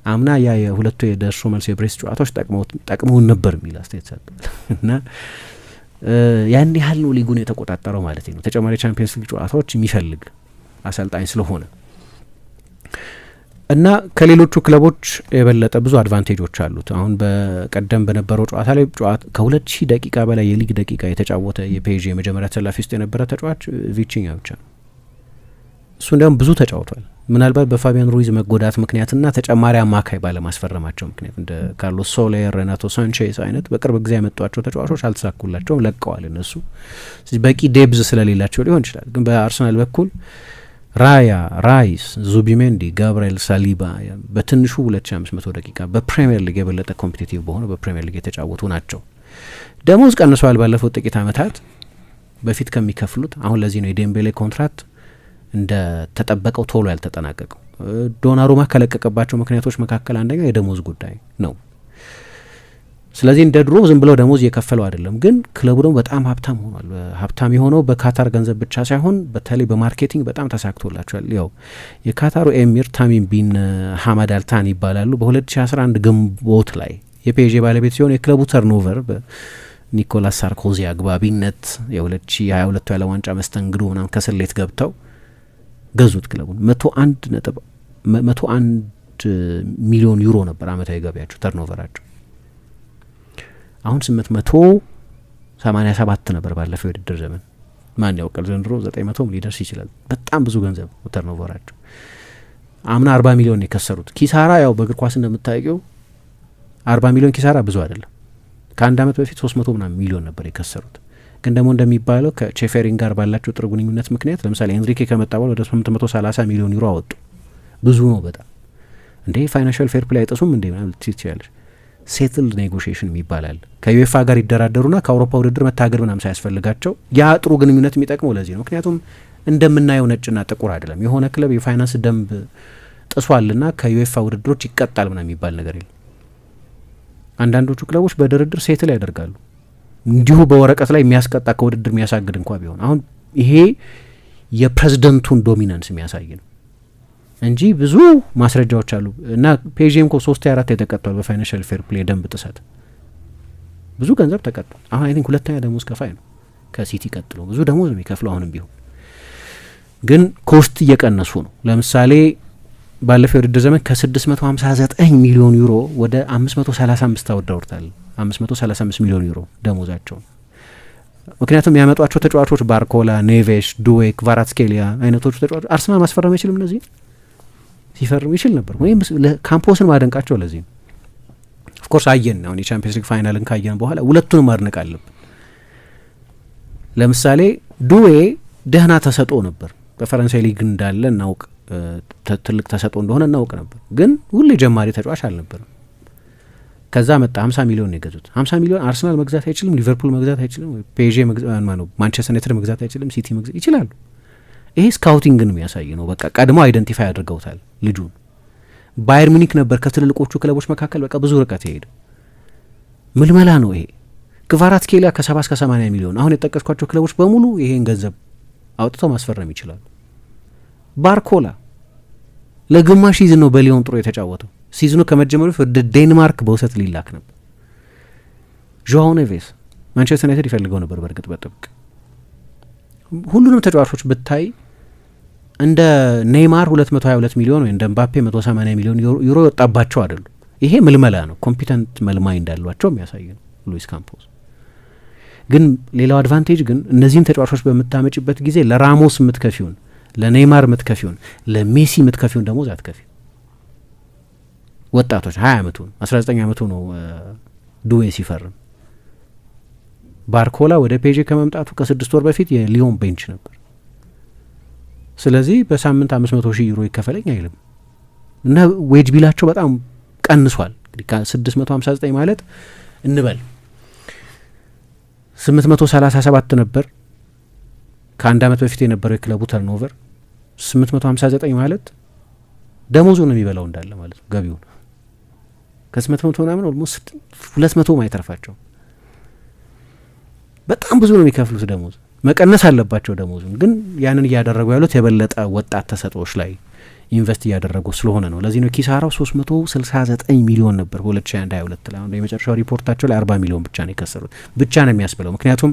አምና ያ የሁለቱ የደርሶ መልስ የብሬስት ጨዋታዎች ጠቅመውን ነበር የሚል አስተያየት ሰጥቷል። እና ያን ያህል ነው ሊጉን የተቆጣጠረው ማለት ነው። ተጨማሪ ቻምፒየንስ ሊግ ጨዋታዎች የሚፈልግ አሰልጣኝ ስለሆነ እና ከሌሎቹ ክለቦች የበለጠ ብዙ አድቫንቴጆች አሉት። አሁን በቀደም በነበረው ጨዋታ ላይ ከ2000 ደቂቃ በላይ የሊግ ደቂቃ የተጫወተ የፔዤ የመጀመሪያ ተሰላፊ ውስጥ የነበረ ተጫዋች ቪቺኛ ብቻ ነው። እሱ እንዲያውም ብዙ ተጫውቷል። ምናልባት በፋቢያን ሩይዝ መጎዳት ምክንያትና ተጨማሪ አማካይ ባለማስፈረማቸው ምክንያት እንደ ካርሎስ ሶሌር፣ ሬናቶ ሳንቼዝ አይነት በቅርብ ጊዜ ያመጧቸው ተጫዋቾች አልተሳኩላቸውም፣ ለቀዋል እነሱ። ስለዚህ በቂ ዴብዝ ስለሌላቸው ሊሆን ይችላል። ግን በአርሰናል በኩል ራያ፣ ራይስ፣ ዙቢሜንዲ፣ ጋብርኤል ሳሊባ በትንሹ 2500 ደቂቃ በፕሪሚየር ሊግ የበለጠ ኮምፒቲቲቭ በሆነው በፕሪሚየር ሊግ የተጫወቱ ናቸው። ደሞዝ ቀንሰዋል ባለፉት ጥቂት ዓመታት በፊት ከሚከፍሉት። አሁን ለዚህ ነው የዴምቤሌ ኮንትራት እንደ ተጠበቀው ቶሎ ያልተጠናቀቀው። ዶናሩማ ከለቀቀባቸው ምክንያቶች መካከል አንደኛው የደሞዝ ጉዳይ ነው። ስለዚህ እንደ ድሮ ዝም ብለው ደሞዝ እየከፈለው አይደለም። ግን ክለቡ ደግሞ በጣም ሀብታም ሆኗል። ሀብታም የሆነው በካታር ገንዘብ ብቻ ሳይሆን በተለይ በማርኬቲንግ በጣም ተሳክቶላቸዋል። ያው የካታሩ ኤሚር ታሚም ቢን ሀማድ አልታኒ ይባላሉ። በ2011 ግንቦት ላይ የፔዤ ባለቤት ሲሆን የክለቡ ተርኖቨር በኒኮላስ ሳርኮዚ አግባቢነት የ2022 የዓለም ዋንጫ መስተንግዶ ምናምን ከስሌት ገብተው ገዙት ክለቡን። 101 ሚሊዮን ዩሮ ነበር አመታዊ ገቢያቸው ተርኖቨራቸው። አሁን 887 ነበር ባለፈው የውድድር ዘመን። ማን ያውቃል ዘንድሮ 900 ሊደርስ ይችላል። በጣም ብዙ ገንዘብ ተርኖቨራቸው። አምና 40 ሚሊዮን የከሰሩት ኪሳራ፣ ያው በእግር ኳስ እንደምታውቂው 40 ሚሊዮን ኪሳራ ብዙ አይደለም። ከአንድ አመት በፊት 300 ምናምን ሚሊዮን ነበር የከሰሩት። ግን ደግሞ እንደሚባለው ከቼፌሪን ጋር ባላቸው ጥሩ ግንኙነት ምክንያት ለምሳሌ ኤንሪኬ ከመጣ በኋላ ወደ 830 ሚሊዮን ዩሮ አወጡ። ብዙ ነው በጣም። እንዴ ፋይናንሻል ፌር ፕሌይ አይጠሱም እንዴ ምናምን ትችላለች። ሴትልድ ኔጎሽዬሽን ይባላል። ከዩኤፋ ጋር ይደራደሩና ከአውሮፓ ውድድር መታገድ ምናምን ሳያስፈልጋቸው። ያ ጥሩ ግንኙነት የሚጠቅመው ለዚህ ነው። ምክንያቱም እንደምናየው ነጭና ጥቁር አይደለም። የሆነ ክለብ የፋይናንስ ደንብ ጥሷልና ከዩኤፋ ውድድሮች ይቀጣል ምናምን የሚባል ነገር የለም። አንዳንዶቹ ክለቦች በድርድር ሴትል ያደርጋሉ። እንዲሁ በወረቀት ላይ የሚያስቀጣ ከውድድር የሚያሳግድ እንኳ ቢሆን። አሁን ይሄ የፕሬዝደንቱን ዶሚናንስ የሚያሳይ ነው እንጂ ብዙ ማስረጃዎች አሉ። እና ፔዤም ኮ 3/4 የተቀጧል በፋይናንሻል ፌር ፕሌይ ደንብ ጥሰት ብዙ ገንዘብ ተቀጧል። አሁን አይ ቲንክ ሁለተኛ ደሞዝ ከፋይ ነው ከሲቲ ቀጥሎ። ብዙ ደሞዝ ነው የሚከፍለው። አሁንም ቢሆን ግን ኮስት እየቀነሱ ነው። ለምሳሌ ባለፈው የውድድር ዘመን ከ659 ሚሊዮን ዩሮ ወደ 535 አወርደውታል። 535 ሚሊዮን ዩሮ ደሞዛቸው። ምክንያቱም ያመጧቸው ተጫዋቾች ባርኮላ፣ ኔቬሽ፣ ዱዌ፣ ክቫራትስኬሊያ አይነቶቹ ተጫዋቾች አርሰናል ማስፈረም አይችልም። እነዚህ ሲፈርም ይችል ነበር። ወይም ካምፖስን ማደንቃቸው ለዚህ ነው። ኦፍኮርስ አየን። አሁን የቻምፒየንስ ሊግ ፋይናልን ካየን በኋላ ሁለቱንም ማድነቅ አለብን። ለምሳሌ ዱዌ ደህና ተሰጥኦ ነበር። በፈረንሳይ ሊግ እንዳለ እናውቅ፣ ትልቅ ተሰጥኦ እንደሆነ እናውቅ ነበር። ግን ሁሌ ጀማሪ ተጫዋች አልነበርም። ከዛ መጣ 50 ሚሊዮን ነው የገዙት። 50 ሚሊዮን አርሰናል መግዛት አይችልም፣ ሊቨርፑል መግዛት አይችልም፣ ፔዤ ማንቸስተር ዩናይትድ መግዛት አይችልም፣ ሲቲ መግዛት ይችላሉ። ይሄ ስካውቲንግን የሚያሳይ ነው። በቃ ቀድሞ አይደንቲፋይ አድርገውታል ልጁን። ባየር ሚኒክ ነበር ከትልልቆቹ ክለቦች መካከል በቃ ብዙ ርቀት የሄደ ምልመላ ነው ይሄ። ክቫራትስኬሊያ ከ70 እስከ 80 ሚሊዮን። አሁን የጠቀስኳቸው ክለቦች በሙሉ ይሄን ገንዘብ አውጥተው ማስፈረም ይችላሉ። ባርኮላ ለግማሽ ሲዝን ነው በሊዮን ጥሩ የተጫወተው። ሲዝኑ ከመጀመሩ ወደ ዴንማርክ በውሰት ሊላክ ነበር። ዦአው ኔቬስ ማንቸስተር ዩናይትድ ይፈልገው ነበር በእርግጥ በጥብቅ። ሁሉንም ተጫዋቾች ብታይ እንደ ኔይማር 222 ሚሊዮን ወይ እንደ ምባፔ 180 ሚሊዮን ዩሮ የወጣባቸው አይደሉም። ይሄ ምልመላ ነው። ኮምፒተንት መልማይ እንዳሏቸው የሚያሳይ ነው ሉዊስ ካምፖስ። ግን ሌላው አድቫንቴጅ ግን እነዚህን ተጫዋቾች በምታመጭበት ጊዜ ለራሞስ የምትከፊውን፣ ለኔይማር የምትከፊውን፣ ለሜሲ የምትከፊውን ደሞዝ አትከፊው። ወጣቶች 20 ዓመቱ 19 ዓመቱ ነው ዱዌ ሲፈርም። ባርኮላ ወደ ፔጄ ከመምጣቱ ከ6 ወር በፊት የሊዮን ቤንች ነበር። ስለዚህ በሳምንት 500,000 ዩሮ ይከፈለኝ አይልም እና ዌጅ ቢላቸው በጣም ቀንሷል። እንግዲህ ከ659 ማለት እንበል 837 ነበር ከአንድ ዓመት በፊት የነበረው የክለቡ ተርኖቨር። 859 ማለት ደሞዙ ነው የሚበላው እንዳለ ማለት ነው። ገቢውን ከ800 ምናምን ኦልሞስት 200 አይተርፋቸው። በጣም ብዙ ነው የሚከፍሉት ደሞዝ። መቀነስ አለባቸው ደሞዙን። ግን ያንን እያደረጉ ያሉት የበለጠ ወጣት ተሰጥኦዎች ላይ ኢንቨስት እያደረጉ ስለሆነ ነው። ለዚህ ነው ኪሳራው 369 ሚሊዮን ነበር በ2021/22 ላይ። አሁን የመጨረሻው ሪፖርታቸው ላይ 40 ሚሊዮን ብቻ ነው የከሰሩት። ብቻ ነው የሚያስብለው። ምክንያቱም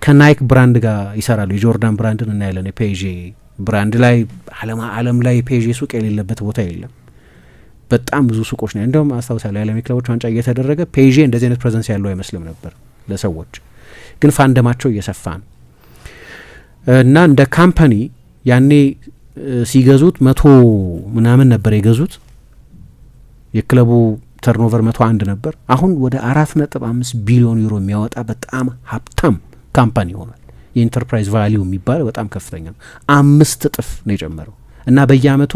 ከናይክ ብራንድ ጋር ይሰራሉ። የጆርዳን ብራንድን እናያለን። የፔዤ ብራንድ ላይ ዓለም ላይ የፔዤ ሱቅ የሌለበት ቦታ የለም። በጣም ብዙ ሱቆች ነው። እንደውም አስታውሳለሁ የዓለም ክለቦች ዋንጫ እየተደረገ ፔዤ እንደዚህ አይነት ፕሬዘንስ ያለው አይመስልም ነበር ለሰዎች። ግን ፋንደማቸው እየሰፋ ነው እና እንደ ካምፓኒ ያኔ ሲገዙት 100 ምናምን ነበር የገዙት። የክለቡ ተርኖቨር 101 ነበር። አሁን ወደ 4.5 ቢሊዮን ዩሮ የሚያወጣ በጣም ሀብታም ካምፓኒ ሆኗል። የኢንተርፕራይዝ ቫሊዩ የሚባለው በጣም ከፍተኛ ነው። 5 እጥፍ ነው የጨመረው እና በየአመቱ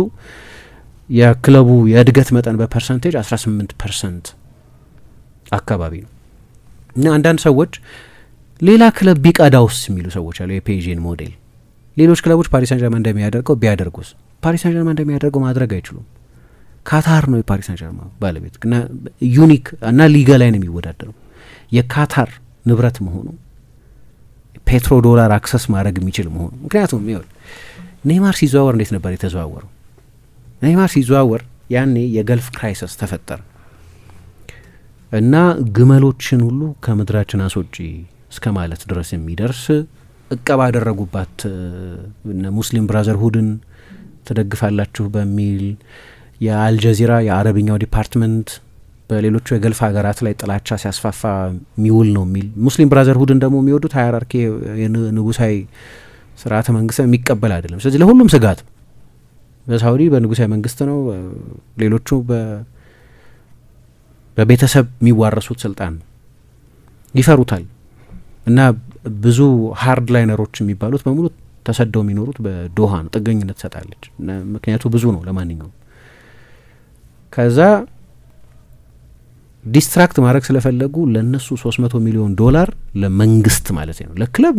የክለቡ የእድገት መጠን በፐርሰንቴጅ 18% አካባቢ ነው እና አንዳንድ ሰዎች ሌላ ክለብ ቢቀዳውስ የሚሉ ሰዎች አሉ። የፔዤን ሞዴል ሌሎች ክለቦች ፓሪስ ሳን ጀርማን እንደሚያደርገው ቢያደርጉስ? ፓሪስ ሳን ጀርማን እንደሚያደርገው ማድረግ አይችሉም። ካታር ነው የፓሪስ ሳን ጀርማን ባለቤት እና ዩኒክ እና ሊጋ ላይ ነው የሚወዳደረው። የካታር ንብረት መሆኑ ፔትሮ ዶላር አክሰስ ማድረግ የሚችል መሆኑ። ምክንያቱም ይኸውልህ ኔይማር ሲዘዋወር እንዴት ነበር የተዘዋወረው? ኔይማር ሲዘዋወር ያኔ የገልፍ ክራይሲስ ተፈጠረ እና ግመሎችን ሁሉ ከምድራችን አስወጪ እስከ ማለት ድረስ የሚደርስ እቀባ ያደረጉባት ሙስሊም ብራዘርሁድን ትደግፋላችሁ በሚል የአልጀዚራ የአረብኛው ዲፓርትመንት በሌሎቹ የገልፍ ሀገራት ላይ ጥላቻ ሲያስፋፋ የሚውል ነው የሚል ሙስሊም ብራዘርሁድን ደግሞ የሚወዱት ሃይራርኪ የንጉሳዊ ስርዓተ መንግስት የሚቀበል አይደለም። ስለዚህ ለሁሉም ስጋት በሳውዲ በንጉሳዊ መንግስት ነው፣ ሌሎቹ በቤተሰብ የሚዋረሱት ስልጣን ይፈሩታል እና ብዙ ሃርድ ላይነሮች የሚባሉት በሙሉ ተሰደው የሚኖሩት በዶሃ ነው። ጥገኝነት ትሰጣለች ምክንያቱ ብዙ ነው። ለማንኛውም ከዛ ዲስትራክት ማድረግ ስለፈለጉ ለነሱ 300 ሚሊዮን ዶላር ለመንግስት ማለት ነው። ለክለብ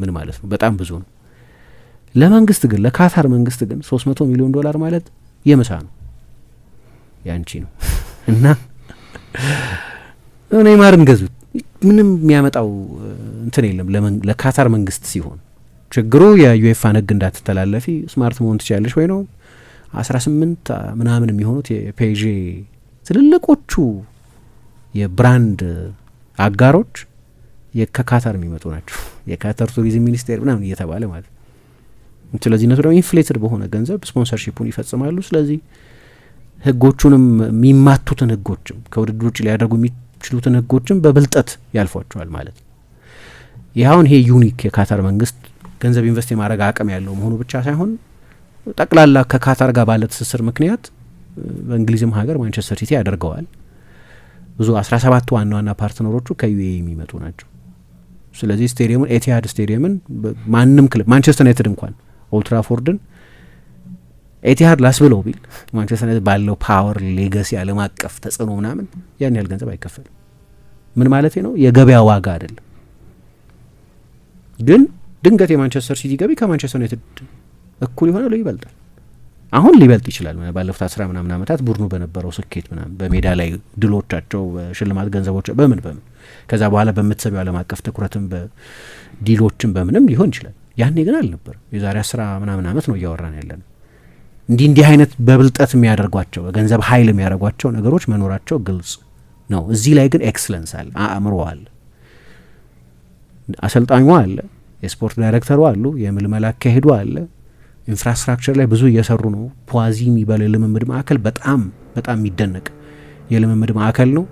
ምን ማለት ነው? በጣም ብዙ ነው። ለመንግስት ግን ለካታር መንግስት ግን 300 ሚሊዮን ዶላር ማለት የምሳ ነው፣ ያንቺ ነው እና ኔይማርን ገዙት። ምንም የሚያመጣው እንትን የለም ለካታር መንግስት ሲሆን። ችግሩ የዩኤፋን ህግ እንዳትተላለፊ ስማርት መሆን ትችላለች ወይ ነው። 18 ምናምን የሚሆኑት የፔዤ ትልልቆቹ የብራንድ አጋሮች ከካታር የሚመጡ ናቸው። የካታር ቱሪዝም ሚኒስቴር ምናምን እየተባለ ማለት ነው። ስለዚህ እነሱ ደግሞ ኢንፍሌትድ በሆነ ገንዘብ ስፖንሰርሺፑን ይፈጽማሉ። ስለዚህ ህጎቹንም የሚማቱትን ህጎችም ከውድድር ውጭ ሊያደርጉ የሚችሉትን ህጎችም በብልጠት ያልፏቸዋል ማለት ነው። ይኸውን ይሄ ዩኒክ የካታር መንግስት ገንዘብ ኢንቨስት የማድረግ አቅም ያለው መሆኑ ብቻ ሳይሆን ጠቅላላ ከካታር ጋር ባለ ትስስር ምክንያት በእንግሊዝም ሀገር ማንቸስተር ሲቲ ያደርገዋል። ብዙ 17 ዋና ዋና ፓርትነሮቹ ከዩኤኢ የሚመጡ ናቸው። ስለዚህ ስቴዲየሙን ኤቲሃድ ስቴዲየምን ማንም ክለብ ማንቸስተር ዩናይትድ እንኳን ኦልትራፎርድን ኤቲሃድ ላስብለው ቢል ማንቸስተር ዩናይትድ ባለው ፓወር ሌጋሲ ዓለም አቀፍ ተጽዕኖ ምናምን ያን ያህል ገንዘብ አይከፈልም። ምን ማለት ነው? የገበያ ዋጋ አይደለም። ግን ድንገት የማንቸስተር ሲቲ ገቢ ከማንቸስተር ዩናይትድ እኩል ይሆናል፣ ይበልጣል። አሁን ሊበልጥ ይችላል። ባለፉት 10 ምናምን ዓመታት ቡድኑ በነበረው ስኬት ምናምን በሜዳ ላይ ድሎቻቸው፣ በሽልማት ገንዘቦች በምን ከዛ በኋላ በምትሰቢው ዓለም አቀፍ ትኩረትም በዲሎችም በምንም ሊሆን ይችላል። ያኔ ግን አልነበረም። የዛሬ 10 ምናምን ዓመት ነው እያወራን ያለነው። እንዲህ አይነት በብልጠት የሚያደርጓቸው በገንዘብ ኃይል የሚያደርጓቸው ነገሮች መኖራቸው ግልጽ ነው። እዚህ ላይ ግን ኤክሰለንስ አለ፣ አእምሮ አለ፣ አሰልጣኙ አለ፣ የስፖርት ዳይሬክተሩ አሉ፣ የምልመላ አካሄዱ አለ፣ ኢንፍራስትራክቸር ላይ ብዙ እየሰሩ ነው። ፖዋዚ የሚባለው የልምምድ ማዕከል በጣም የሚደነቅ የልምምድ ማዕከል ነው።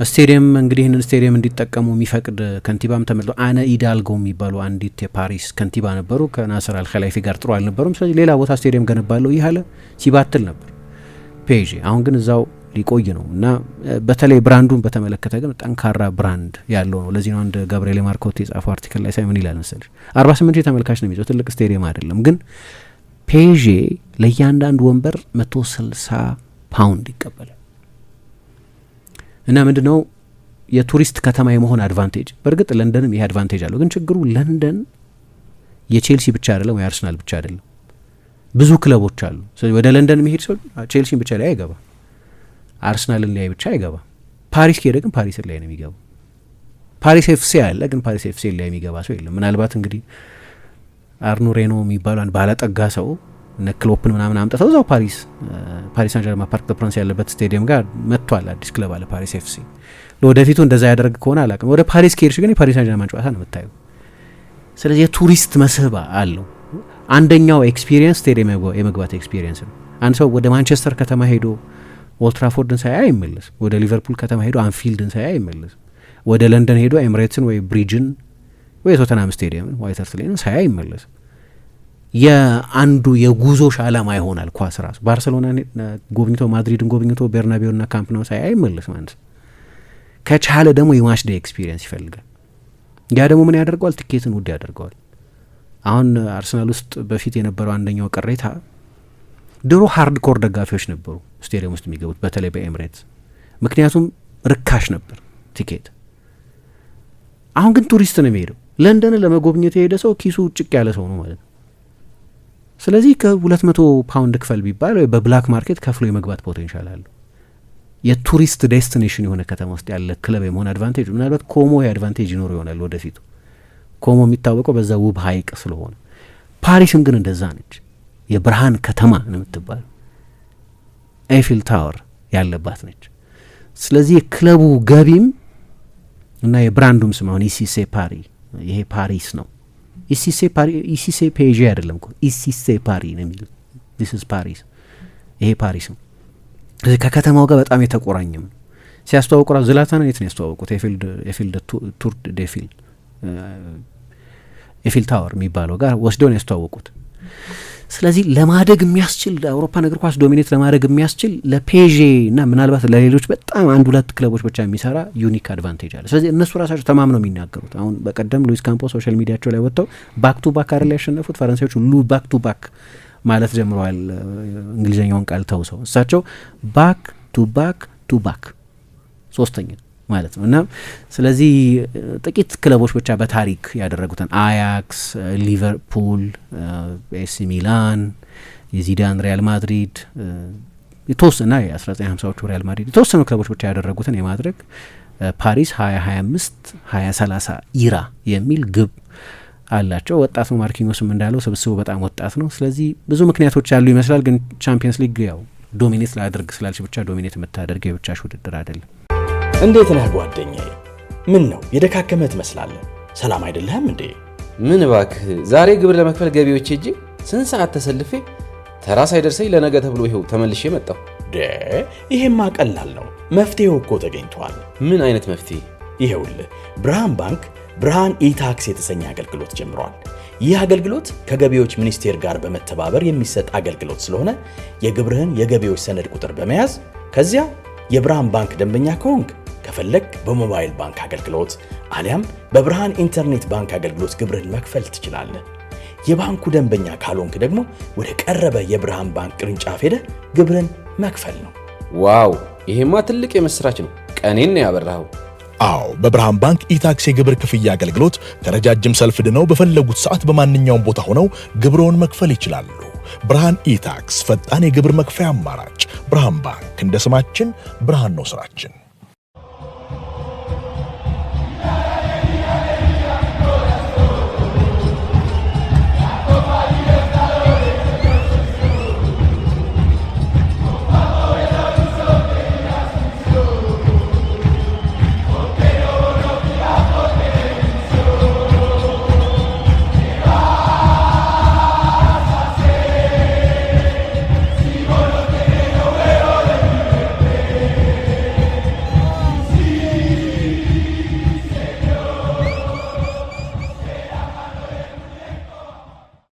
ስቴዲየም እንግዲህ ይህንን ስቴዲየም እንዲጠቀሙ የሚፈቅድ ከንቲባም ተመልጦ አነ ኢዳልጎ የሚባሉ አንዲት የፓሪስ ከንቲባ ነበሩ። ከናስር አልኸላይፊ ጋር ጥሩ አልነበሩም። ስለዚህ ሌላ ቦታ ስቴዲየም ገነባለሁ ይህ አለ ሲባትል ነበር ፔዤ። አሁን ግን እዛው ሊቆይ ነው እና በተለይ ብራንዱን በተመለከተ ግን ጠንካራ ብራንድ ያለው ነው። ለዚህ ነው አንድ ጋብሪኤል ማርኮቲ የጻፈው አርቲክል ላይ ሳይሆን ይላል መሰለሽ 48 ተመልካች ነው የሚይዘው፣ ትልቅ ስቴዲየም አይደለም። ግን ፔዤ ለእያንዳንዱ ወንበር 160 ፓውንድ ይቀበላል እና ምንድነው የቱሪስት ከተማ የመሆን አድቫንቴጅ። በእርግጥ ለንደንም ይሄ አድቫንቴጅ አለው። ግን ችግሩ ለንደን የቼልሲ ብቻ አይደለም ወይ አርሰናል ብቻ አይደለም፣ ብዙ ክለቦች አሉ። ስለዚህ ወደ ለንደን የሚሄድ ሰው ቼልሲን ብቻ ላይ አይገባ፣ አርሰናልን ላይ ብቻ አይገባ። ፓሪስ ከሄደ ግን ፓሪስን ላይ ነው የሚገባው። ፓሪስ ኤፍሲ አለ፣ ግን ፓሪስ ኤፍሲ ላይ የሚገባ ሰው የለም። ምናልባት እንግዲህ አርኑ ሬኖ የሚባሉ አንድ ባለጠጋ ሰው እነ ክሎፕን ምናምን አምጥተው እዛው ፓሪስ ሳን ጀርማ ፓርክ ደ ፕራንስ ያለበት ስቴዲየም ጋር መጥቷል። አዲስ ክለብ አለ ፓሪስ ኤፍሲ። ለወደፊቱ እንደዛ ያደርግ ከሆነ አላውቅም። ወደ ፓሪስ ከሄድሽ ግን የፓሪስ ሳን ጀርማን ጨዋታ ነው የምታዩ። ስለዚህ የቱሪስት መስህብ አለው። አንደኛው ኤክስፒሪየንስ ስቴዲየም የመግባት ኤክስፒሪየንስ ነው። አንድ ሰው ወደ ማንቸስተር ከተማ ሄዶ ኦልድ ትራፎርድን ሳያይ አይመለስም። ወደ ሊቨርፑል ከተማ ሄዶ አንፊልድን ሳያይ አይመለስም። ወደ ለንደን ሄዶ ኤምሬትስን ወይ ብሪጅን ወይ ቶተናም ስቴዲየምን ዋይት ሃርት ሌይን ሳያይ አይመለስም። የአንዱ የጉዞሽ ዓላማ ይሆናል ኳስ ራሱ። ባርሰሎና ጎብኝቶ ማድሪድን ጎብኝቶ ቤርናቤውና ካምፕ ነው ሳያይ አይመለስም። አንድ ከቻለ ደግሞ የማች ዴይ ኤክስፒሪየንስ ይፈልጋል። ያ ደግሞ ምን ያደርገዋል? ቲኬትን ውድ ያደርገዋል። አሁን አርሰናል ውስጥ በፊት የነበረው አንደኛው ቅሬታ ድሮ ሃርድ ኮር ደጋፊዎች ነበሩ ስቴዲየም ውስጥ የሚገቡት በተለይ በኤምሬትስ፣ ምክንያቱም ርካሽ ነበር ቲኬት። አሁን ግን ቱሪስት ነው የሚሄደው። ለንደንን ለመጎብኘት የሄደ ሰው ኪሱ ጭቅ ያለ ሰው ነው ማለት ነው። ስለዚህ ከ200 ፓውንድ ክፈል ቢባል ወይ በብላክ ማርኬት ከፍሎ የመግባት ፖቴንሻል አለው። የቱሪስት ዴስቲኔሽን የሆነ ከተማ ውስጥ ያለ ክለብ የመሆን አድቫንቴጅ፣ ምናልባት ኮሞ የአድቫንቴጅ ይኖር ይሆናል ወደፊቱ። ኮሞ የሚታወቀው በዛ ውብ ሀይቅ ስለሆነ፣ ፓሪስም ግን እንደዛ ነች። የብርሃን ከተማ ነው የምትባለው። ኤፊል ታወር ያለባት ነች። ስለዚህ የክለቡ ገቢም እና የብራንዱም ስም አሁን ኢሲሴ ፓሪ፣ ይሄ ፓሪስ ነው። ኢሲሴ ፔዤ አይደለም እኮ ኢሲሴ ፓሪ ነው የሚሉት። ዲስ ኢዝ ፓሪስ፣ ይሄ ፓሪስ ነው። ስለዚህ ከከተማው ጋር በጣም የተቆራኘም ነው። ሲያስተዋውቁ ራሱ ዝላታን የት ነው ያስተዋወቁት? ኤፊል ቱር ዴፊል ኤፊል ታወር የሚባለው ጋር ወስደው ነው ያስተዋወቁት። ስለዚህ ለማደግ የሚያስችል አውሮፓን እግር ኳስ ዶሚኔት ለማድረግ የሚያስችል ለፔዤ እና ምናልባት ለሌሎች በጣም 1-2 ክለቦች ብቻ የሚሰራ ዩኒክ አድቫንቴጅ አለ። ስለዚህ እነሱ ራሳቸው ተማምነው የሚናገሩት። አሁን በቀደም ሉዊስ ካምፖስ ሶሻል ሚዲያቸው ላይ ወጥተው ባክ ቱ ባክ አይደል ያሸነፉት ፈረንሳዮቹ። ባክ ቱ ባክ ማለት ጀምረዋል፣ እንግሊዝኛውን ቃል ተውሰው። እሳቸው ባክ ቱ ባክ ቱ ባክ ሶስተኛ ማለት ነው። እና ስለዚህ ጥቂት ክለቦች ብቻ በታሪክ ያደረጉትን አያክስ፣ ሊቨርፑል፣ ኤሲ ሚላን፣ የዚዳን ሪያል ማድሪድ የተወሰነ የ1950ዎቹ ሪያል ማድሪድ የተወሰኑ ክለቦች ብቻ ያደረጉትን የማድረግ ፓሪስ 2025 2030 ኢራ የሚል ግብ አላቸው። ወጣት ነው ማርኪኞስም እንዳለው ስብስቡ በጣም ወጣት ነው። ስለዚህ ብዙ ምክንያቶች ያሉ ይመስላል። ግን ቻምፒየንስ ሊግ ያው ዶሚኔት ላደርግ ስላልሽ ብቻ ዶሚኔት የምታደርግ የብቻሽ ውድድር አይደለም። እንዴት ነህ ጓደኛዬ? ምን ነው የደካከመ ትመስላለህ። ሰላም አይደለህም እንዴ? ምን እባክህ፣ ዛሬ ግብር ለመክፈል ገቢዎች ሄጄ ስንት ሰዓት ተሰልፌ ተራ ሳይደርሰኝ ለነገ ተብሎ ይኸው ተመልሼ መጣሁ። ይሄማ ቀላል ነው፣ መፍትሄው እኮ ተገኝቷል። ምን አይነት መፍትሄ? ይኸውልህ ብርሃን ባንክ ብርሃን ኢታክስ የተሰኘ አገልግሎት ጀምሯል። ይህ አገልግሎት ከገቢዎች ሚኒስቴር ጋር በመተባበር የሚሰጥ አገልግሎት ስለሆነ የግብርህን የገቢዎች ሰነድ ቁጥር በመያዝ ከዚያ የብርሃን ባንክ ደንበኛ ከሆንክ ከፈለግ በሞባይል ባንክ አገልግሎት አሊያም በብርሃን ኢንተርኔት ባንክ አገልግሎት ግብርህን መክፈል ትችላለህ። የባንኩ ደንበኛ ካልሆንክ ደግሞ ወደ ቀረበ የብርሃን ባንክ ቅርንጫፍ ሄደህ ግብርህን መክፈል ነው። ዋው! ይሄማ ትልቅ የምስራች ነው። ቀኔን ነው ያበራኸው። አዎ፣ በብርሃን ባንክ ኢታክስ የግብር ክፍያ አገልግሎት ከረጃጅም ሰልፍ ድነው በፈለጉት ሰዓት በማንኛውም ቦታ ሆነው ግብርዎን መክፈል ይችላሉ። ብርሃን ኢታክስ ፈጣን የግብር መክፈያ አማራጭ። ብርሃን ባንክ እንደ ስማችን ብርሃን ነው ስራችን።